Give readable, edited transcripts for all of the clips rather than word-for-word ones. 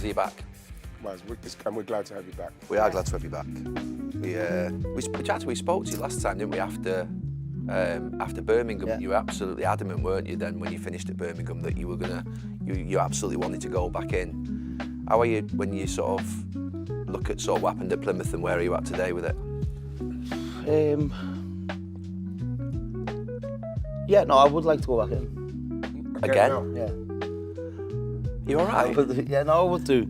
have you back. Well, and we're glad to have you back. We are glad to have you back. We spoke to you last time, didn't we? After Birmingham, Yeah. you were absolutely adamant, weren't you? Then when you finished at Birmingham, that you were you absolutely wanted to go back in. How are you when you sort of look at sort of what happened at Plymouth and where are you at today with it? Yeah, no, I would like to go back in. Again? Now. Yeah. You all right? Yeah, no, I would do.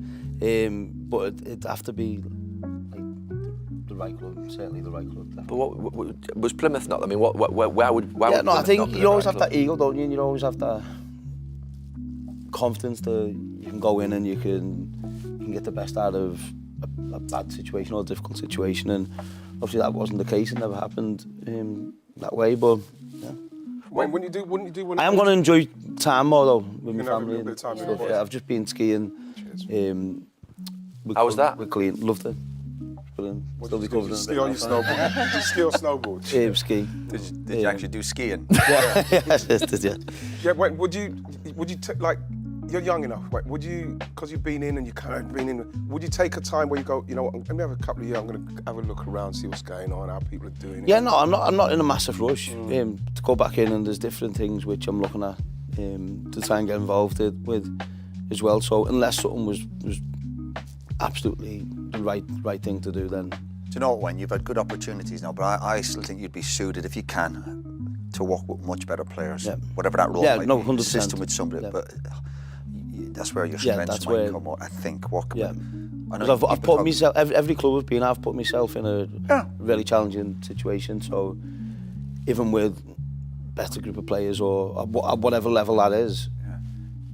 But it'd have to be like the right club, certainly the right club. But what was Plymouth not? I mean, why would why Yeah, would no, Plymouth I think not be you the always right have club? that ego, don't you? And you always have that confidence that you can go in and you can get the best out of a bad situation or a difficult situation. And obviously that wasn't the case. It never happened that way. But yeah. Wouldn't you do one? I am going to enjoy time more though with my You're gonna have a family little bit and of time with stuff. the boys. Yeah, I've just been skiing. How was that? With Clean, loved it. Brilliant. Still recovering. Did you ski on your snowboard? Did you ski or snowboard? Ski. Did you actually do skiing? Yeah, yes, did you? Yeah. Wait, would you like? You're young enough. Wait, would you? Because you've been in and you kind of been in. Would you take a time where you go? You know, what, let me have a couple of years. I'm going to have a look around, see what's going on, how people are doing it. Yeah, no, I'm not in a massive rush to go back in, and there's different things which I'm looking at to try and get involved with as well. So unless something was absolutely the right thing to do, then. Do you know what, Wayne? You've had good opportunities now, but I still think you'd be suited, if you can, to work with much better players. Yeah. Whatever that role Yeah, might no, be. 100%. System with somebody, Yeah. but that's where your Yeah, strengths that's might where- come out, I think. Working Yeah. with. I know Because I've people put talk- myself, every club I've been, I've put myself in a Yeah. really challenging situation. So even with better group of players or at whatever level that is,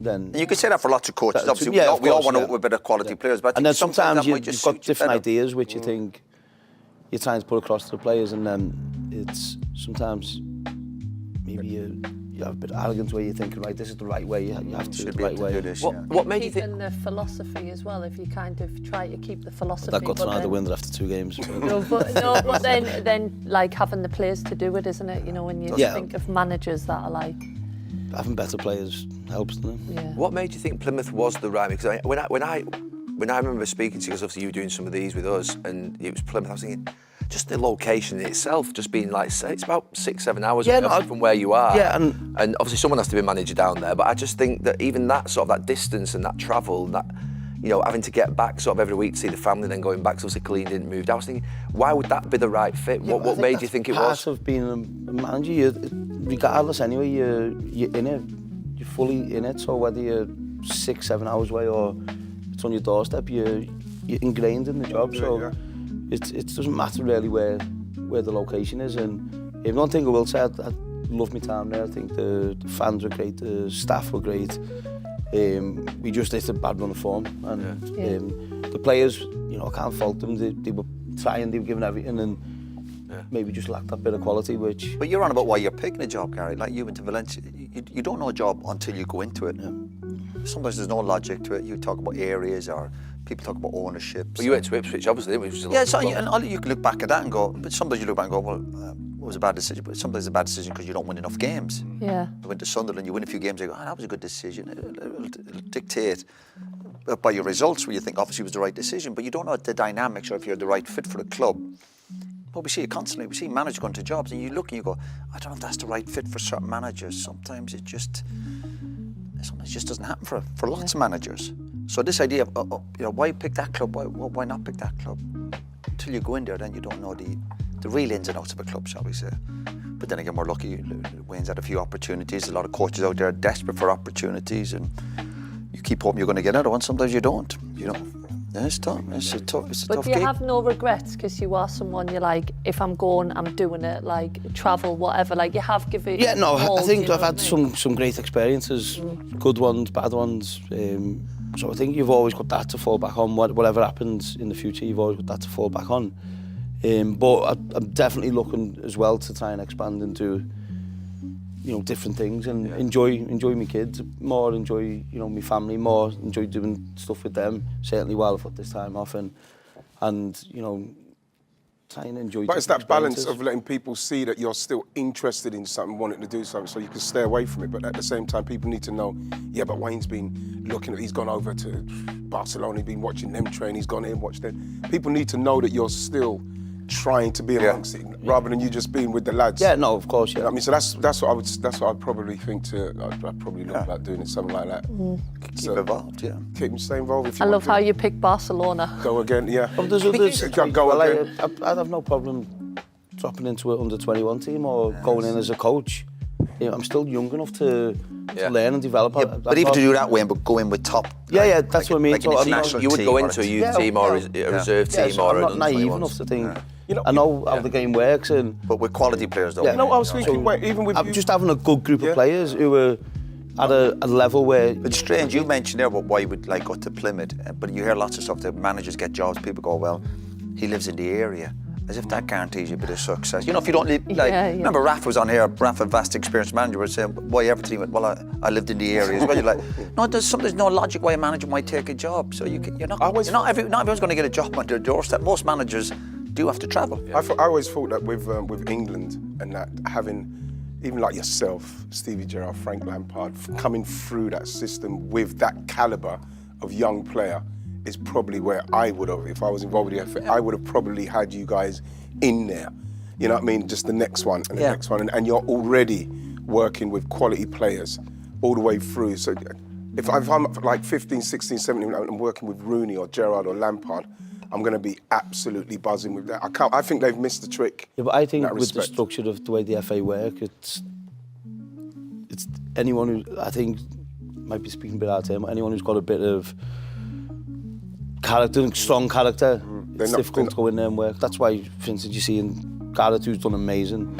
then. And you could say that for lots of coaches. That- Obviously, yeah, we all of course, want to yeah. work with better quality players, but I And then think sometimes that might just you've got suit you different better. ideas which you think you're trying to put across to the players, and then it's sometimes maybe you have a bit of arrogance where you're thinking, right, this is the right way, you have to do it Should the be right able to way. do this, yeah. What made you think? Keeping the philosophy as well, if you kind of try to keep the philosophy. That got but thrown out the then- window after 2 games. No, but then like having the players to do it, isn't it? You know, when you Yeah. think of managers that are like, Having better players helps, doesn't it? yeah. What made you think Plymouth was the right? Because when I remember speaking to you, because obviously you were doing some of these with us, and it was Plymouth, I was thinking, just the location in itself, just being like, it's about 6-7 hours Yeah, away no, from where you are. yeah, and obviously someone has to be a manager down there, but I just think that even that sort of that distance and that travel, that, you know, having to get back sort of every week to see the family, then going back, so obviously Colleen didn't move. I was thinking, why would that be the right fit? Yeah, What made you think it part was? of being a manager, regardless anyway, you're in it, you're fully in it, so whether you're 6-7 hours away or it's on your doorstep, you're ingrained in the job, so Yeah. it doesn't matter really where the location is. And one thing I will say, I love my time there. I think the fans were great, the staff were great. We just hit a bad run of form, and the players, you know, I can't fault them. They were trying, they were giving everything, and maybe just lacked that bit of quality, which. But you're on about why you're picking a job, Gary. Like you went to Valencia, you don't know a job until you go into it. Yeah. Sometimes there's no logic to it. You talk about areas, or people talk about ownerships. Well, you went to Ipswich, obviously, didn't we? Which was a Yeah, local club. and you can look back at that and go, but sometimes you look back and go, well, it was a bad decision. But sometimes it's a bad decision because you don't win enough games. Yeah. You went to Sunderland, you win a few games, you go, that was a good decision. It'll dictate by your results where you think obviously it was the right decision, but you don't know the dynamics or if you're the right fit for the club. But we see it constantly. We see managers going to jobs and you look and you go, I don't know if that's the right fit for certain managers. Sometimes it just doesn't happen for lots of managers. So this idea of, you know, why pick that club? Why not pick that club? Until you go in there, then you don't know the real ins and outs of a club, shall we say. But then again, we're lucky. Wayne's had a few opportunities. A lot of coaches out there are desperate for opportunities, and you keep hoping you're going to get another one. Sometimes you don't. You know, yeah, it's tough. It's a tough But do you gig. have no regrets because you are someone you're like, if I'm going, I'm doing it, like travel, whatever, like you have given. Yeah, no, all, I think you know I've had what I mean? some great experiences, good ones, bad ones. So I think you've always got that to fall back on. Whatever happens in the future, you've always got that to fall back on. But I'm definitely looking as well to try and expand into, you know, different things and enjoy my kids more, enjoy, you know, my family more, enjoy doing stuff with them. Certainly while I've got this time off, and you know, try and enjoy. But it's that balance experiences. of letting people see that you're still interested in something, wanting to do something, so you can stay away from it. But at the same time, people need to know, yeah, but Wayne's been looking at, he's gone over to Barcelona, he's been watching them train, he's gone here and watched them. People need to know that you're still trying to be amongst it, rather than you just being with the lads. Yeah, no, of course, yeah. You know what I mean, so that's what I'd probably think to. I'd probably look about doing it, something like that. Keep involved, yeah. Stay involved. If you I want love to. how you pick Barcelona. Go again, yeah. But there's others. Go again. I'd have no problem dropping into an under-21 team or going in as a coach. You know, I'm still young enough to learn and develop. But even to do that, Wayne, but go in with top. Yeah, that's what I mean. Like So an I'm not- international You would go team into a or youth team or a reserve team so or I'm an not naive under-21s. enough to think. You know- I know how the game works, and But with quality players, though. Yeah. No, I was thinking, So, wait, even with I'm you. just having a good group Yeah. of players who are at a level where. It's strange, you mentioned there about why you would like go to Plymouth, but you hear lots of stuff that managers get jobs, people go, well, he lives in the area. As if that guarantees you a bit of success. You know, if you don't live, like, remember Raf was on here, Raf, a vast experienced manager, was saying, why Everton? He went, well, I lived in the area as well. You're like, no, there's no logic why a manager might take a job. So not everyone's going to get a job on their doorstep. Most managers do have to travel. I always thought that with England and that having, even like yourself, Stevie Gerrard, Frank Lampard, coming through that system with that calibre of young player is probably where I would have, if I was involved with the FA, I would have probably had you guys in there. You know what I mean? Just the next one and the next one. And you're already working with quality players all the way through. So if I'm like 15, 16, 17, and I'm working with Rooney or Gerrard or Lampard, I'm going to be absolutely buzzing with that. I think they've missed the trick. Yeah, but I think in that with the respect. structure of the way the FA work, it's anyone who, I think, might be speaking a bit out of term, anyone who's got a bit of character, strong character, it's difficult to go in there and work. That's why, for instance, you see in Gareth, who's done amazing,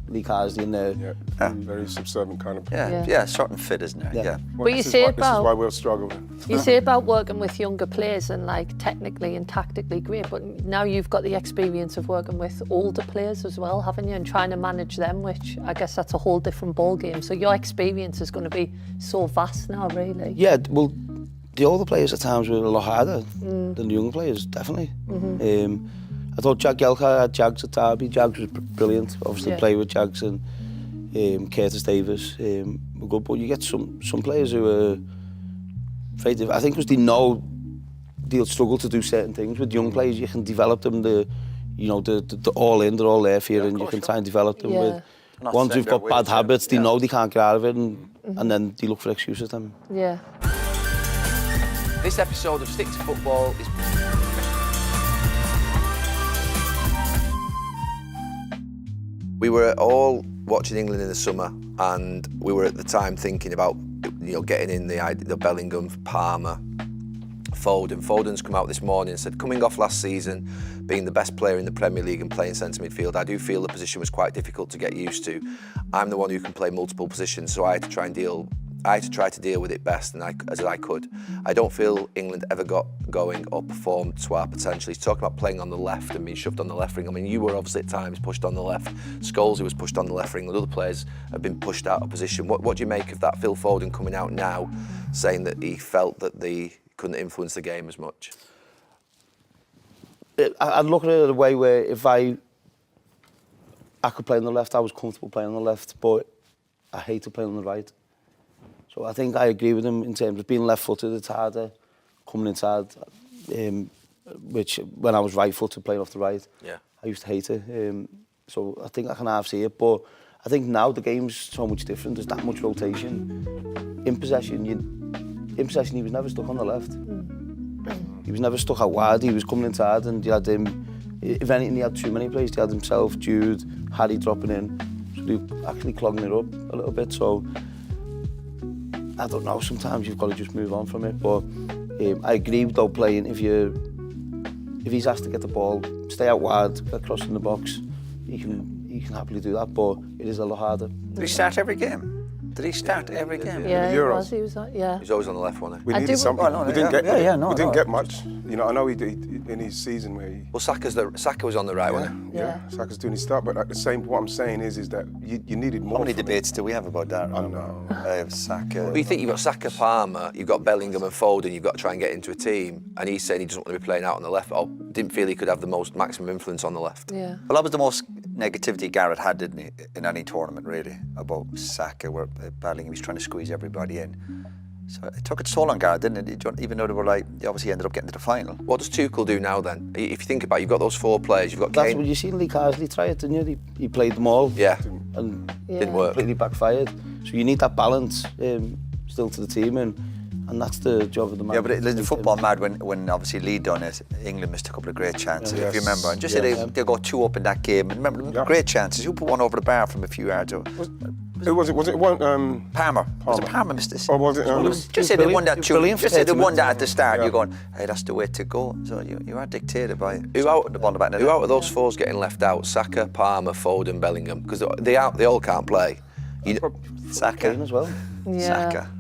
Lee Carsley in there. Yeah, very subservient kind of player. Yeah, certain fit, isn't there? Yeah. Well, But you this is say why- This is about- why we'll struggle. You say about working with younger players and like technically and tactically great, but now you've got the experience of working with older players as well, haven't you? And trying to manage them, which I guess that's a whole different ball game. So your experience is going to be so vast now, really. Yeah, well, the older players at times were a lot harder than the younger players, definitely. I thought Jagielka had Jags at Derby. Jags was brilliant. Obviously, play with Jags and Curtis Davis were good. But you get some players who are very different. I think because they know they'll struggle to do certain things. With young players, you can develop them. The all in, they're all there for you, and you can try and develop them. With Not ones set who've their got bad ways, habits, they yeah. know they can't get out of it, and then they look for excuses then. Yeah. This episode of Stick to Football is... We were all watching England in the summer, and we were at the time thinking about, getting in the Bellingham, Palmer, Foden. Foden's come out this morning and said, coming off last season, being the best player in the Premier League and playing centre midfield, I do feel the position was quite difficult to get used to. I'm the one who can play multiple positions, so I had to try to deal with it best as I could. I don't feel England ever got going or performed to our potential. He's talking about playing on the left and being shoved on the left ring. I mean, you were obviously at times pushed on the left. Scholes, was pushed on the left ring. The other players have been pushed out of position. What do you make of that? Phil Foden coming out now saying that he felt that he couldn't influence the game as much. I'd look at it a way where if I could play on the left, I was comfortable playing on the left, but I hate to play on the right. So I think I agree with him in terms of being left-footed, it's harder coming inside, which when I was right-footed playing off the right, I used to hate it. So I think I can half see it, but I think now the game's so much different, there's that much rotation. In possession, he was never stuck on the left. He was never stuck out wide, he was coming inside, and you had him, if anything, he had too many players. He had himself, Jude, Harry dropping in, so they were actually clogging it up a little bit. So I don't know, sometimes you've got to just move on from it, but I agree with though playing, if he's asked to get the ball, stay out wide, get across in the box, he can happily do that, but it is a lot harder. Did he start every game? Did he start every game? Yeah, Euros. he was. Yeah. He's always on the left, wasn't he? We I needed do- something. Oh, no, we didn't yeah. get. Yeah, no, we didn't no. get much. You know, I know he did in his season where he. Well, Saka was on the right, wasn't he? Yeah, Saka's doing his stuff, but at the same, what I'm saying is that you needed more. How many from him. debates do we have about that? I know. Saka. But you think you've got Saka, Palmer, you've got Bellingham and Foden, you've got to try and get into a team, and he's saying he doesn't want to be playing out on the left, or didn't feel he could have the most maximum influence on the left. Yeah. Well, that was the most negativity Gareth had, didn't he, in any tournament, really, about Saka, where Bellingham was trying to squeeze everybody in. So it took its toll on Gareth, didn't it? Even though they were like, they obviously ended up getting to the final. What does Tuchel do now then? If you think about it, you've got those 4 players, you've got That's Kane. what you seen Lee Carsley try it, didn't you? He played them all. Yeah, And didn't work. completely backfired. So you need that balance still to the team, and that's the job of the man. Yeah, but the football mad when obviously Lee done it, England missed a couple of great chances, if you remember. And just say they got 2 up in that game. And remember, great chances. Who put one over the bar from a few yards out? Who was it? Was it one? Palmer. Was it Palmer missed this? Or was it? Just say they won that Just say they won that at the start. Yeah. You're going, hey, that's the way to go. So you are dictated by Who out the ball in the back net. Who out of those 4's getting left out? Saka, Palmer, Foden, Bellingham, because they all can't play. Saka Kane as well. Yeah. Saka.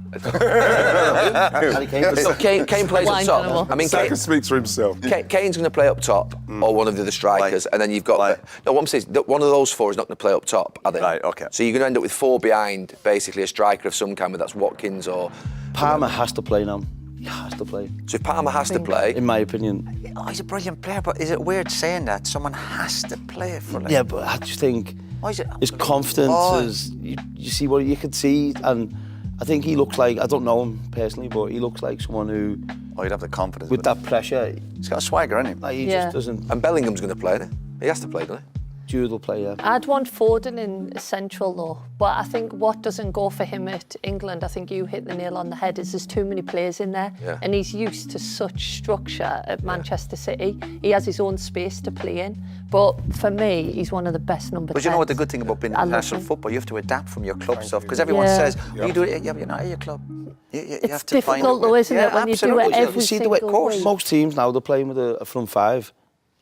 Harry Kane. So Kane plays up Blind top. animal. I mean, Saka speaks for himself. Kane's going to play up top, or one of the other strikers, Right. and then you've got. Right. No, what I'm saying is, one of those 4 is not going to play up top, are they? Right, okay. So you're going to end up with 4 behind, basically a striker of some kind, whether that's Watkins or. Palmer has to play now. He has to play, So if Palmer has to play, in my opinion. Oh, he's a brilliant player, but is it weird saying that? Someone has to play for him. Yeah, but I just think Why is it? his confidence Oh. is. You see what you could see, and I think he looks like, I don't know him personally, but he looks like someone who, Oh, you'd have the confidence. with that pressure, He's got a swagger, hasn't he? like, he Yeah. just doesn't. and Bellingham's going to play, isn't he? He has to play, doesn't he? Jude will play, yeah. I'd want Foden in central though, but I think what doesn't go for him at England, I think you hit the nail on the head, is there's too many players in there, Yeah. and he's used to such structure at Manchester City. He has his own space to play in, but for me, he's one of the best number 10s. But you know what the good thing about being I love international him. football, you have to adapt from your club stuff, because everyone Yeah. says, oh, you do it, yeah, but you're not at your club. You It's have to find difficult a way. though, isn't Yeah, it, when you do absolutely. it every You see the way, of single course. week. Most teams now, they're playing with a front 5,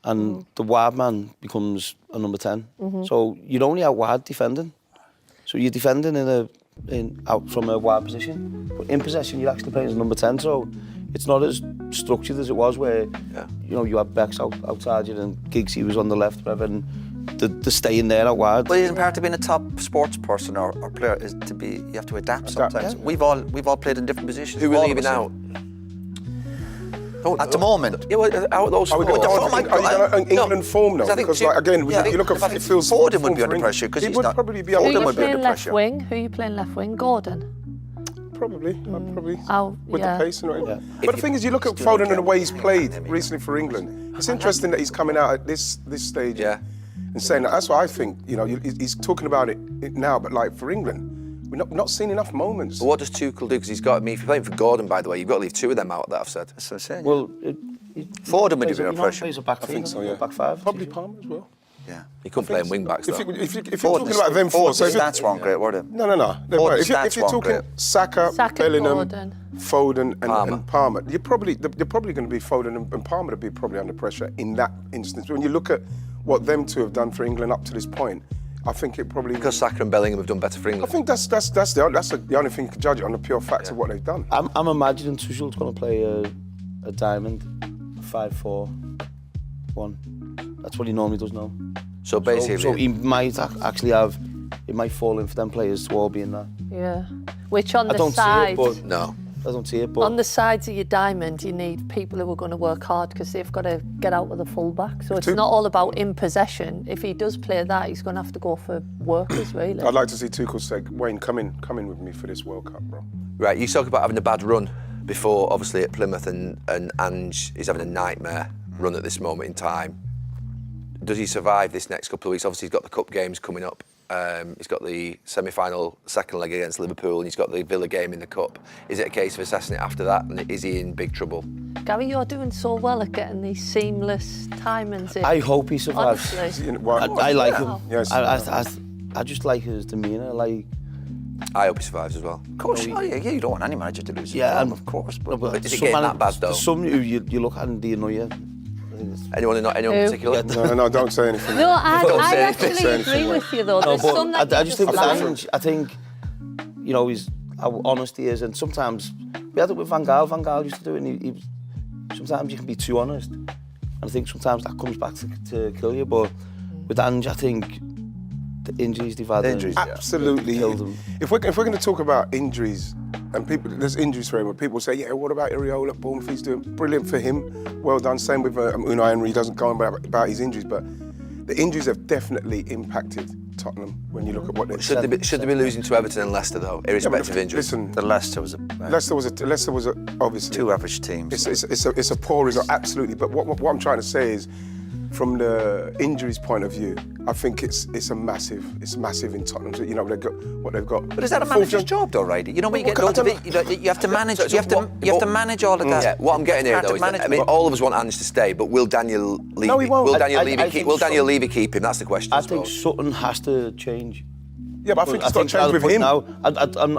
and the wide man becomes a number 10. So you're only out wide defending. So you're defending out from a wide position. But in possession, you're actually playing as a number 10. So it's not as structured as it was, where you had Becks outside you and Giggsy was on the left, whatever, and the staying there out wide. But isn't part of being a top sports person or player is to be, you have to adapt sometimes. yeah. We've all played in different positions. Who are all of leaving us have. out? At the moment. Yeah, well, out of those Are we 4. going to England form now? I think Because, like, again, yeah, you look at I think it feels Foden would be form under for pressure, England. 'cause he he's would not- probably be Who under are you would be under playing left pressure. wing? Who are you playing left wing? Gordon? Probably, Oh, with yeah. the pace and whatever. But the thing is, you look at Foden and the way he's played recently for England. It's interesting that he's coming out at this stage and saying that. That's what I think. You know, he's talking about it now, but like for England, we're not seeing enough moments. But what does Tuchel do? Because he's got, I mean, if you're playing for Gordon, by the way, you've got to leave 2 of them out that I've said. That's what I'm saying. Well, Foden would plays be a- under pressure. plays a back I three, think so, yeah. back 5. Probably Palmer as well. Yeah. He couldn't play in wing backs, though. If you're talking about them 4, so the if you- stats weren't great, were they? No. They Foden's weren't. If stats you're weren't talking great. Saka, Saka, Bellingham, Foden Palmer. and Palmer, you're probably going to be Foden and Palmer to be probably under pressure in that instance. When you look at what them 2 have done for England up to this point, I think it probably. Because Saka and Bellingham have done better for I England. think that's the only thing you can judge it on the pure facts of what they've done. I'm imagining Tuchel's going to play a diamond 5-4-1. That's what he normally does now. So basically, So he might actually it might fall in for them players to all be in that. Yeah. Which on I the don't side, see it, but no. I don't see it. But on the sides of your diamond, you need people who are going to work hard because they've got to get out with a full back. So it's not all about in possession. If he does play that, he's going to have to go for workers, really. I'd like to see Tuchel say, Wayne, come in with me for this World Cup, bro. Right, you talk about having a bad run before, obviously, at Plymouth, and Ange is having a nightmare run at this moment in time. Does he survive this next couple of weeks? Obviously, he's got the cup games coming up. He's got the semi-final second leg against Liverpool, and he's got the Villa game in the cup. Is it a case of assessing it after that, and is he in big trouble? Gary, you're doing so well at getting these seamless timings in. I hope he survives. Honestly. I like him. Yes. I just like his demeanour. Like, I hope he survives as well. Of course, yeah, you don't want any manager to lose. Yeah, of course. But Is it getting that bad, though? Some who you look at and they annoy you. Anyone particular? No, don't say anything. No, I Don't say actually anything. agree with you though. There's some that I you just think with like. Ange, I think you know, how honest he is. And sometimes, we had it with Van Gaal. Van Gaal used to do it, and he sometimes you can be too honest. And I think sometimes that comes back to kill you. But with Ange, I think the injuries they've had... Absolutely. Killed them. If we're going to talk about injuries, and there's injuries for him, but people say, yeah, what about Iraola at Bournemouth? He's doing brilliant for him. Well done. Same with Unai Emery. He doesn't go on about his injuries, but the injuries have definitely impacted Tottenham when you look at what they've Should they be losing to Everton and Leicester though, irrespective of injuries? Listen, The Leicester was obviously two average teams. It's a poor result, absolutely. But what I'm trying to say is, from the injuries point of view, I think it's massive in Tottenham. So, you know, they've got what they've got. But is that a manager's job though, right? You know, when you get loads of it, you have to manage. You have to manage all of that. Yeah, what I'm getting here though is that, I mean, all of us want Ange to stay, but will Daniel Levy? No, he won't. Will Daniel Levy keep him? That's the question. I think something has to change. Yeah, but I think it's got to change with him. Now, I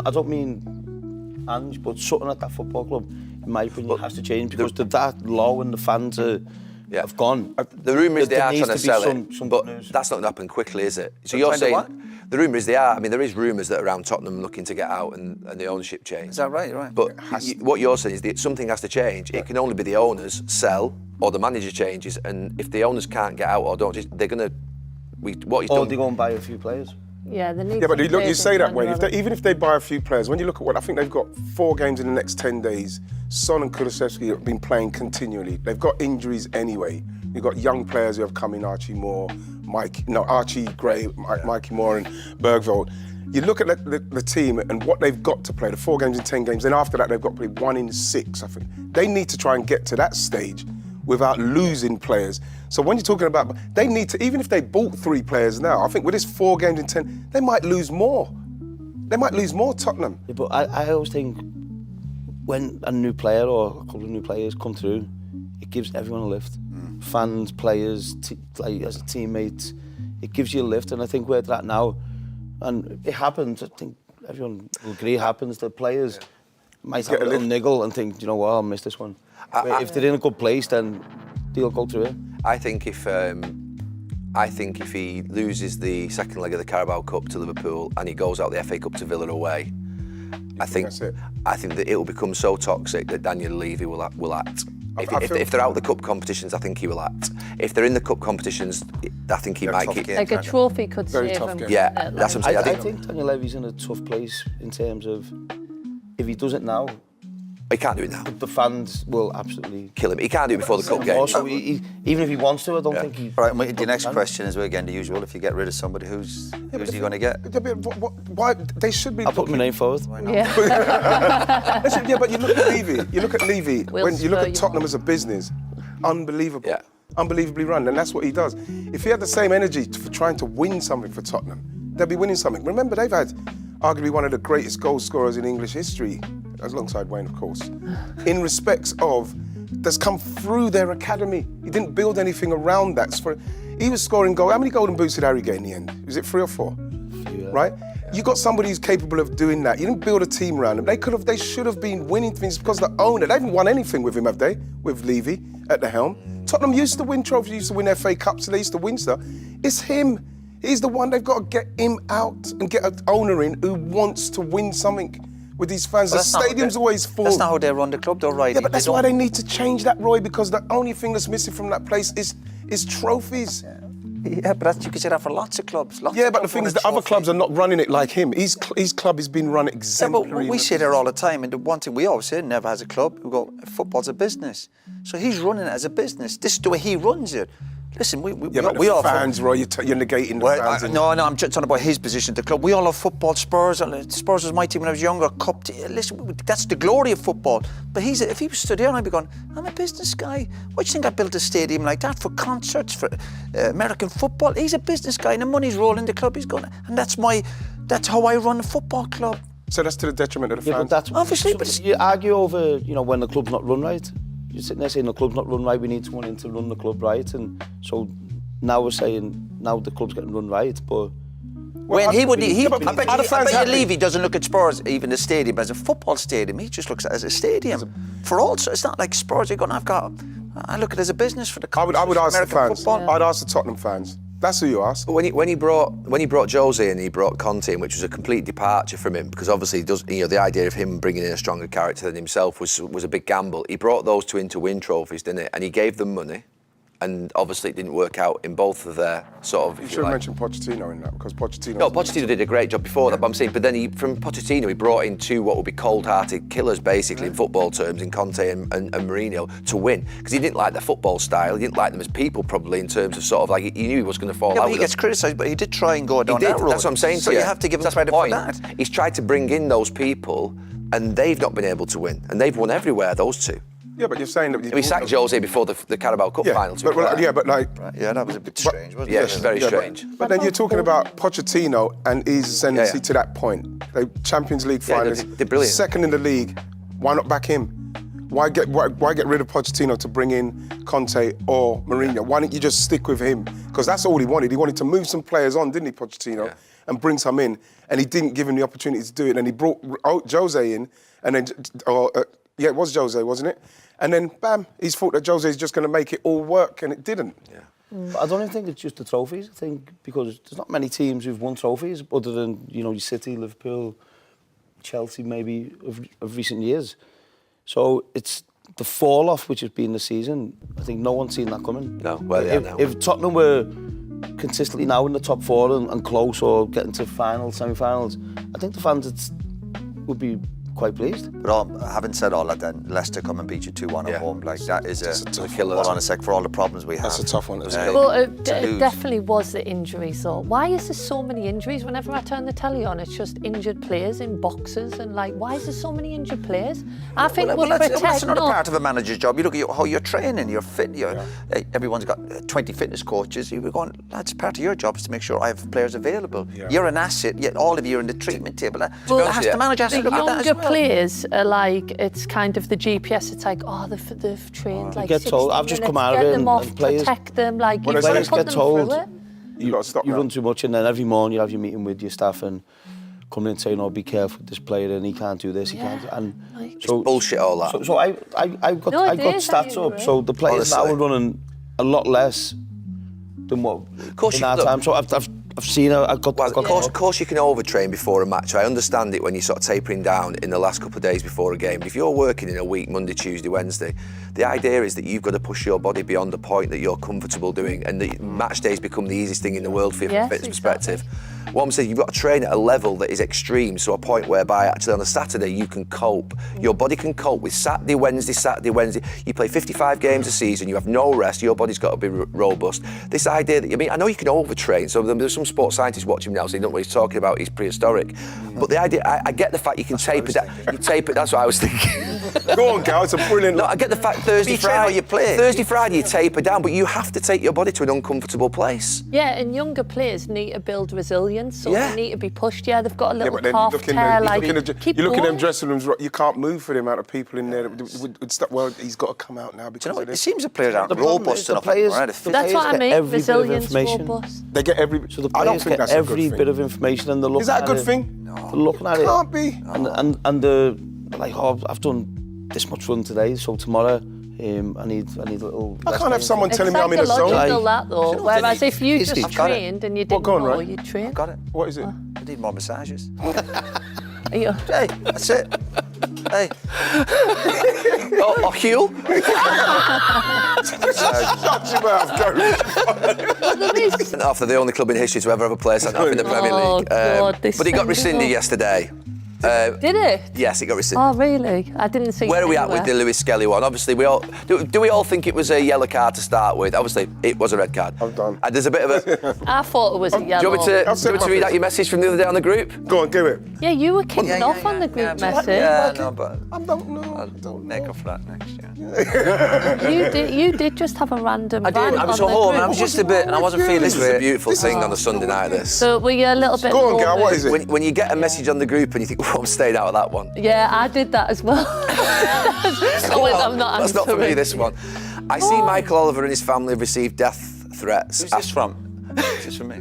don't mean Ange, but something at that football club, in my opinion, has to change, because they're that low and the fans have gone. The rumour is they are trying to sell it, but news. that's not going to happen quickly, is it? So you're saying the rumour is they are. I mean, there is rumours that around Tottenham looking to get out and the ownership change. Is that right? Right. But what you're saying is that something has to change. It can only be the owners sell or the manager changes, and if the owners can't get out or don't, they're going to. What he's Or done. they go and buy a few players. Yeah, they need. Yeah, but some look, you players say in that way. January. Even if they buy a few players, when you look at I think they've got 4 games in the next 10 days. Son and Kulusevski have been playing continually. They've got injuries anyway. You've got young players who have come in, Archie Gray, Mikey Moore and Bergveld. You look at the team and what they've got to play, the 4 games in 10 games, then after that they've got probably 1 in 6, I think. They need to try and get to that stage without losing players. So when you're talking about, they need to, even if they bought 3 players now, I think with this 4 games in 10, they might lose more. They might lose more, Tottenham. Yeah, but I always think when a new player or a couple of new players come through, it gives everyone a lift. Fans, players, like as a teammate, it gives you a lift. And I think where they're at now, and it happens, I think everyone will agree it happens, the players might have a little niggle and think, you know what, I'll miss this one. If they're in a good place, then they'll go through it. I think if he loses the second leg of the Carabao Cup to Liverpool and he goes out the FA Cup to Villa away, I think that it will become so toxic that Daniel Levy will act. If they're out of the cup competitions, I think he will act. If they're in the cup competitions, I think he might keep. Like a trophy could Very save tough him. game. Yeah, that's what I'm saying. I think Daniel Levy's in a tough place in terms of, if he does it now, He can't do it now. the fans will absolutely Kill him. He can't do it before the cup game. Also, even if he wants to, I don't think he... Right, the next question is, again, the usual. If you get rid of somebody, who's he going to get? Why they should be? I'll put my name forward. Yeah. Yeah, but you look at Levy. When you look at Tottenham as a business, unbelievable. Yeah. Unbelievably run, and that's what he does. If he had the same energy for trying to win something for Tottenham, they'll be winning something. Remember, they've had arguably one of the greatest goal scorers in English history, alongside Wayne, of course, in respects of that's come through their academy. He didn't build anything around that. He was scoring goals. How many golden boots did Harry get in the end? Was it 3 or 4? Right? You got somebody who's capable of doing that. You didn't build a team around him. They should have been winning things because the owner. They haven't won anything with him, have they? With Levy at the helm. Tottenham used to win trophies, used to win FA Cups, so they used to win stuff. It's him. He's the one. They've got to get him out and get an owner in who wants to win something with these fans. The stadium's always full. That's not how they run the club, though, right? Yeah, but that's why they need to change that, Roy, because the only thing that's missing from that place is trophies. Yeah, but you can say that for lots of clubs. But the thing is, the other clubs are not running it like him. His club has been run exemplary. Yeah, but we say there all the time, and the one thing we always say, never has a club. We go, football's a business. So he's running it as a business. This is the way he runs it. Listen, we all fans, Roy, you're negating the fans. No, I'm just talking about his position at the club. We all love football. Spurs was my team when I was younger. Listen, that's the glory of football. But if he was stood here, I'd be going, I'm a business guy. Why do you think I built a stadium like that for concerts, for American football? He's a business guy, and the money's rolling the club. He's going, and that's how I run a football club. So that's to the detriment of the fans. But that's obviously. But you argue over, when the club's not run right. You're sitting there saying the club's not run right, we need someone in to run the club right, and so now we're saying now the club's getting run right, but... I bet you Levy doesn't look at Spurs, even the stadium, as a football stadium. He just looks at it as a stadium. It's not like Spurs, I look at it as a business for the country. I would ask the fans, football. I'd ask the Tottenham fans, That's who you ask. But when he brought Jose in, he brought Conte in, which was a complete departure from him, because obviously the idea of him bringing in a stronger character than himself was a big gamble. He brought those two in to win trophies, didn't it? And he gave them money. And obviously it didn't work out in both of their sort of. You should have mentioned Pochettino in that, because Pochettino. No, Pochettino did a great job before that, but I'm saying, but then from Pochettino, he brought in two what would be cold-hearted killers, basically, in football terms, in Conte and Mourinho, to win. Because he didn't like their football style, he didn't like them as people, probably, in terms of sort of like, he knew he was going to fall out. But he gets criticised, but he did try and go down that road. That's what I'm saying so to you. So you have to give him that's credit for that. He's tried to bring in those people, and they've not been able to win. And they've won everywhere, those two. Yeah, but you're saying that... We sacked Jose before the Carabao Cup final. But like... Right, yeah, that was a bit strange, wasn't Yeah, it? it's very strange. But then you're talking about Pochettino and his ascendancy to that point. They Champions League finalists, they're brilliant. second in the league. Why not back him? Why get rid of Pochettino to bring in Conte or Mourinho? Why don't you just stick with him? Because that's all he wanted. He wanted to move some players on, didn't he, Pochettino? Yeah. And bring some in. And he didn't give him the opportunity to do it. And he brought Jose in, and then... it was Jose, wasn't it? And then, bam, he's thought that Jose's just going to make it all work, and it didn't. Yeah. But I don't even think it's just the trophies. I think because there's not many teams who've won trophies other than, your City, Liverpool, Chelsea maybe of recent years. So it's the fall-off which has been the season. I think no one's seen that coming. No, well, yeah, now. If Tottenham were consistently now in the top four and close or getting to finals, semi-finals, I think the fans would be quite pleased. But having said all that, then Leicester come and beat you 2-1 at home. Like that is a killer. Hold on a sec, for all the problems we have. That's a tough one. Well, it definitely was the injuries, though. Why is there so many injuries? Whenever I turn the telly on, it's just injured players in boxes, and why is there so many injured players? I think that's another part of a manager's job. You look at how you're training, you're fit. Everyone's got 20 fitness coaches. You're going, that's part of your job, is to make sure I have players available. Yeah. You're an asset. Yet all of you are in the treatment table. The manager has to look at that as well. Players are like, it's kind of the GPS. It's like, they've trained like 60 told, I've just minutes, come out of get it them off, players, protect them. Like, you've got players to put get them told, through it. You run too much, and then every morning you have your meeting with your staff and coming in saying, be careful with this player and he can't do this, he can't. And so bullshit all that. So I got stats up. So the players now are running a lot less than what in our time. So I've seen. Of course, you can overtrain before a match. I understand it when you're sort of tapering down in the last couple of days before a game. But if you're working in a week, Monday, Tuesday, Wednesday, the idea is that you've got to push your body beyond the point that you're comfortable doing, and the match days become the easiest thing in the world for you from a fitness perspective. What I'm saying, you've got to train at a level that is extreme, so a point whereby actually on a Saturday you can cope. Your body can cope with Saturday, Wednesday. You play 55 games a season, you have no rest, your body's got to be robust. This idea that, I know you can overtrain, so there's some sports scientists watching me now, so they don't know what he's talking about, he's prehistoric. But the idea, I get the fact you can taper that. You taper, that's what I was thinking. Go on, Gal, it's a brilliant... No, I get the fact Thursday, Friday you taper down, but you have to take your body to an uncomfortable place. Yeah, and younger players need to build resilience, so they need to be pushed. Yeah, they've got a little calf tear. You look in them dressing rooms, you can't move for the amount of people in there. Well, he's got to come out now because of this. It seems the players aren't robust enough. That's what I mean, resilience, robust. They get every... So the players get every bit of information and they're looking at it. Is that a good thing? No. They're looking at it. Can't be. And they're like, I've done this much run today, so tomorrow... I need a little... I can't have someone telling me I'm in a zone. It's psychological, that, though. Whereas if you just trained and you didn't know you'd train. I've got it. What is it? I need more massages. Hey, that's it. Hey. Oh, Hugh? Shut your mouth, go. After the only club in history to ever have a player sent off in the Premier League. But it got rescinded yesterday. Did it? Yes, it got rescinded. Oh, really? I didn't see it. Where are we at with the Lewis Skelly one? Obviously, do we all think it was a yellow card to start with? Obviously, it was a red card. I'm done. And there's a bit of a... I thought it was a yellow. Do you want me to read out your message from the other day on the group? Go on, give it. Yeah, you were kicking off on the group message. Yeah, no, but I don't know. I'll make up for that next year. You did just have a random I did. I was at home and I was just a bit, and I wasn't feeling this. Was a beautiful thing on a Sunday night. This. So were you a little bit? Go on, Gal. What is it? When you get a message on the group and you think, "Oh, I'm staying out of that one." Yeah, I did that as well. I'm not That's not for me. This one. I see Michael Oliver and his family have received death threats. Who's this from? Is this from me?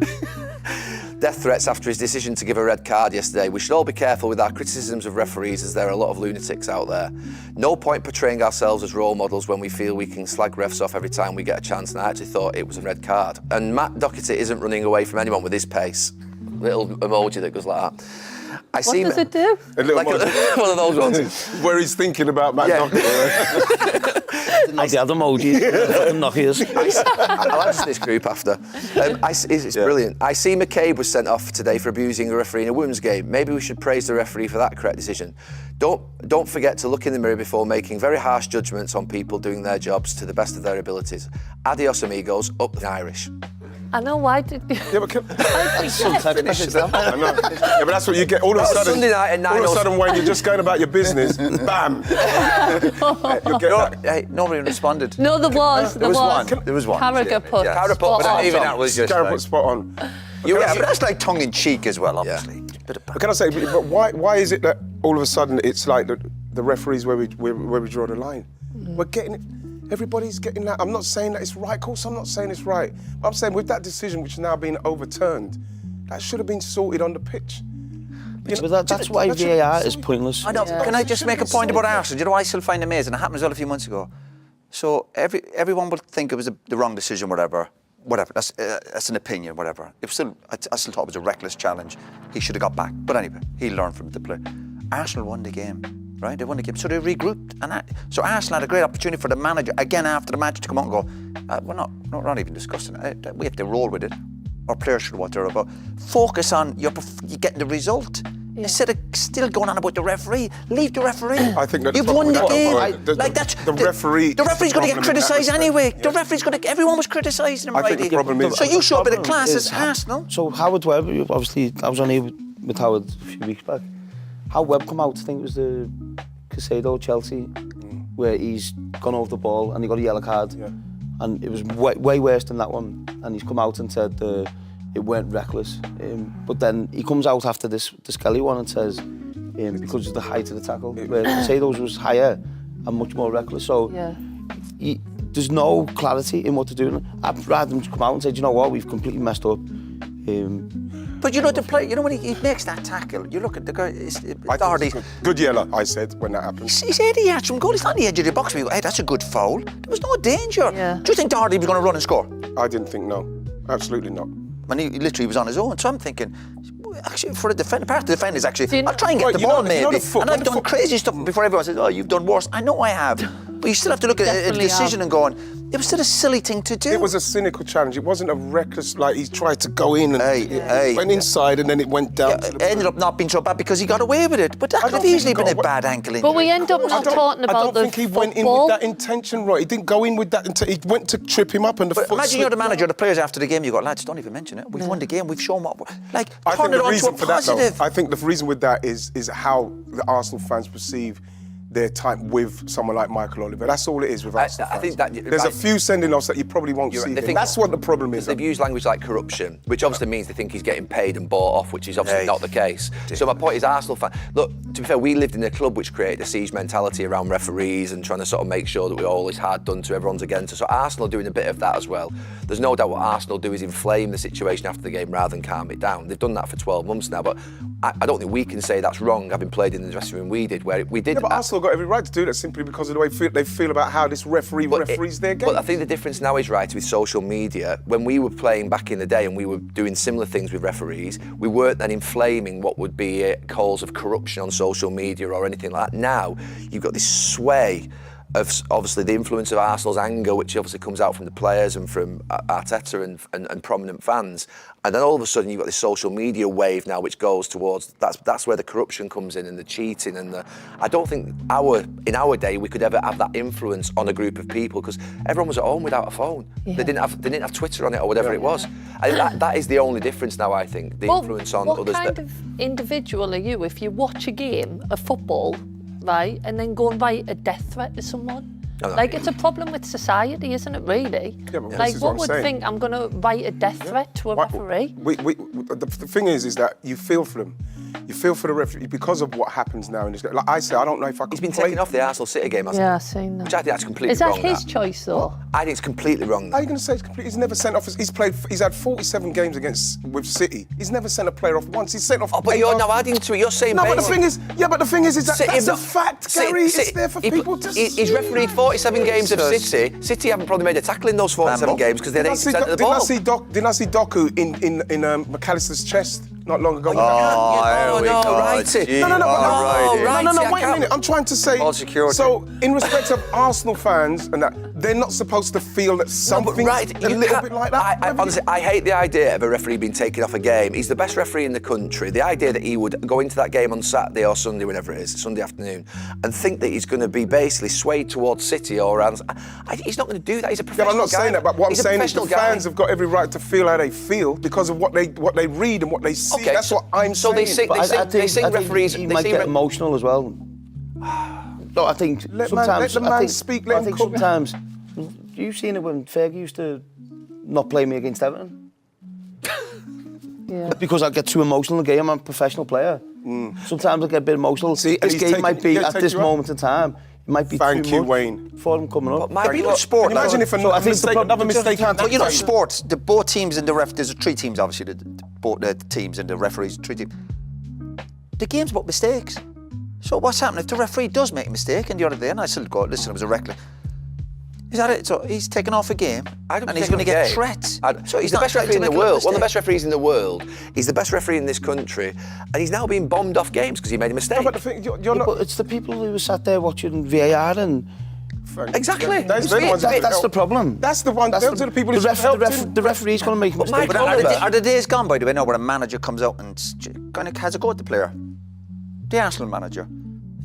death threats after his decision to give a red card yesterday. We should all be careful with our criticisms of referees, as there are a lot of lunatics out there. No point portraying ourselves as role models when we feel we can slag refs off every time we get a chance, and I actually thought it was a red card. And Matt Doherty isn't running away from anyone with his pace. Little emoji that goes like that. What does it do? Like one of those ones. Where he's thinking about Matt Doherty. Like the other emojis, Nokias. I'll answer this group after. It's brilliant. I see McCabe was sent off today for abusing a referee in a women's game. Maybe we should praise the referee for that correct decision. Don't forget to look in the mirror before making very harsh judgments on people doing their jobs to the best of their abilities. Adios, amigos. Up the Irish. I know, why did you... Yeah, but Finish I know. Yeah, but that's what you get. All of a sudden, Sunday night at 9 all of a sudden, when you're just going about your business, bam. You'll get that. Hey, nobody responded. No, there was. There was one. There was one. Carragher put. Yeah. Carragher put, spot but on. even that was just Gareth like, put spot on. Yeah, but that's like tongue-in-cheek as well, obviously. But can I say, but why is it that all of a sudden it's like the referees where we draw the line? We're getting it. Everybody's getting that. I'm not saying that it's right. Of course, I'm not saying it's right. But I'm saying with that decision, which is now being overturned, that should have been sorted on the pitch. But that's why VAR is pointless. I know. Yeah. Can I just make a point about Arsenal? Do you know what I still find amazing? It happened as well a few months ago. So everyone would think it was the wrong decision, whatever. That's an opinion, whatever. I still thought it was a reckless challenge. He should have got back. But anyway, he learned from the play. Arsenal won the game, right? They won the game. So they regrouped. So Arsenal had a great opportunity for the manager, again after the match, to come out and go, we're not even discussing it. We have to roll with it. Our players should know what they're about. Focus on you getting the result. Yeah. Instead of still going on about the referee, leave the referee. I think that you've won the game. The referee. The referee's going to get criticised anyway. Yeah. The referee's going to. Everyone was criticising him. I think the problem is. So you show a bit of class as Arsenal. So Howard Webb, obviously, I was on here with Howard a few weeks back. How Webb come out, I think it was the Casado Chelsea, where he's gone over the ball and he got a yellow card. Yeah. And it was way worse than that one. And he's come out and said it weren't reckless. But then he comes out after the Skelly one and says, because of the height of the tackle, where Casado's was higher and much more reckless. So there's no clarity in what to do. I'd rather them just come out and say, do you know what, we've completely messed up. But you know the play. You know when he makes that tackle. You look at the guy. Doherty. Good yellow, I said when that happened. He's 80 yards from goal. He's not on the edge of the box. We go, hey, that's a good foul. There was no danger. Yeah. Do you think Doherty was going to run and score? I didn't think no, absolutely not. When he literally was on his own. So I'm thinking, actually, for a defender, part of the defenders actually, I'll try and get Right, the you ball know maybe. the foot- And when I've the done foot- crazy stuff before everyone says, oh, you've done worse. I know I have. But you still have to look at a Definitely decision have. and going, it was still a silly thing to do. It was a cynical challenge. It wasn't a reckless, like he tried to go in and Hey. went inside and then it went down. It ended up not being so bad because he got away with it. But that could have think easily he got been a away- bad ankle injury. But we end up not talking I about don't the think he went in football. with that intention, right? He didn't go in with that he went to trip him up and the But foot imagine you're the slipped. manager, the players after the game, you go, lads, don't even mention it. We've won the game, we've shown what... Like, I turn think it the on to a reason for that, though, positive. I think the reason with that is how the Arsenal fans perceive their time with someone like Michael Oliver. That's all it is with Arsenal I fans. think that- There's a few sending-offs that you probably won't You're see. right. They him. think- That's what the problem is. They've used language like corruption, which obviously means they think he's getting paid and bought off, which is obviously Hey. not the case. So my point is, Arsenal fan. Look, to be fair, we lived in a club which created a siege mentality around referees and trying to sort of make sure that we always had done to everyone's against us. So Arsenal are doing a bit of that as well. There's no doubt what Arsenal do is inflame the situation after the game rather than calm it down. They've done that for 12 months now, but I don't think we can say that's wrong, having played in the dressing room we did, where we did. Yeah, but Arsenal got every right to do that simply because of the way they feel about how this referees their game. But I think the difference now is, right, with social media. When we were playing back in the day and we were doing similar things with referees, we weren't then inflaming what would be calls of corruption on social media or anything like that. Now, you've got this sway of obviously the influence of Arsenal's anger, which obviously comes out from the players and from Arteta and prominent fans. And then all of a sudden you've got this social media wave now which goes towards, that's where the corruption comes in and the cheating and I don't think in our day we could ever have that influence on a group of people because everyone was at home without a phone. Yeah. They didn't have Twitter on it or whatever it was. And that is the only difference now, I think, the influence on what others. What kind of individual are you if you watch a game of football, right, and then go and write a death threat to someone? No. Like, it's a problem with society, isn't it, really? Yeah, but this like, is what what I'm would saying. think I'm going to write a death threat to a referee? The thing is that you feel for them. You feel for the referee because of what happens now in this game. Like I say, I don't know if I could He's been play. taken off the Arsenal City game, hasn't he? Yeah, I've seen that. Which I think that's completely Is that wrong. his choice, though? I think it's completely wrong. How are you going to say it's complete? He's never sent off. He's had 47 games with City. He's never sent a player off once. He's sent off. Oh, but you're now adding to it. You're saying No, but the basically- thing is, that City that's have a not- fact, Gary. It's there for people to see. He's refereed 47 games of City. City haven't probably made a tackle in those 47 games because they had 80% of the ball. Didn't I see Doku in McAllister's chest not long ago? Oh, here we no, go. right. Gee, No, all right. no, wait a minute. I'm trying to say. All security. So, in respect of Arsenal fans and that, they're not supposed to feel that something a little bit like that. Honestly, I hate the idea of a referee being taken off a game. He's the best referee in the country. The idea that he would go into that game on Saturday or Sunday, whenever it is, Sunday afternoon, and think that he's going to be basically swayed towards City or around. He's not going to do that. He's a Yeah, professional I'm not guy. saying that, but what I'm He's a saying is the professional guy. fans have got every right to feel how they feel because of what they read and what they see. Okay, That's what I'm so saying. they sing- But they sing I think referees- He they might sing get re- emotional as well. No, I think Let sometimes. the man I think, speak, let I him think cook. sometimes. You've seen it when Fergie used to not play me against Everton Yeah. because I get too emotional in the game. I'm a professional player. Sometimes I get a bit emotional. See, and This he's game taking- might be yeah, at take this you up. moment in time. It might be Thank too you, much Wayne. for them coming up. But you know, sport. Imagine if So I think another mistake. But you know, sports, both teams and the ref, there's 3 teams, obviously, both the teams and the referees, 3 teams. The game's about mistakes. So what's happening if the referee does make a mistake? And the other day, and I still go, listen, it was a reckless. Is that it? So he's taken off a game, and he's going to get threats. So he's the not best trying referee to in the make a world. One of the mistake. best referees in the world. He's the best referee in this country, and he's now being bombed off games because he made a mistake. No, but the thing, you're Yeah, not. but it's the people who were sat there watching VAR and Exactly. That's the ones that that's the help. problem. That's the one. Those are the people who the, should help the referee's going to make a mistake. Mike But Oliver- are the days gone, by the way, now where a manager comes out and kind of has a go at the player? The Arsenal manager.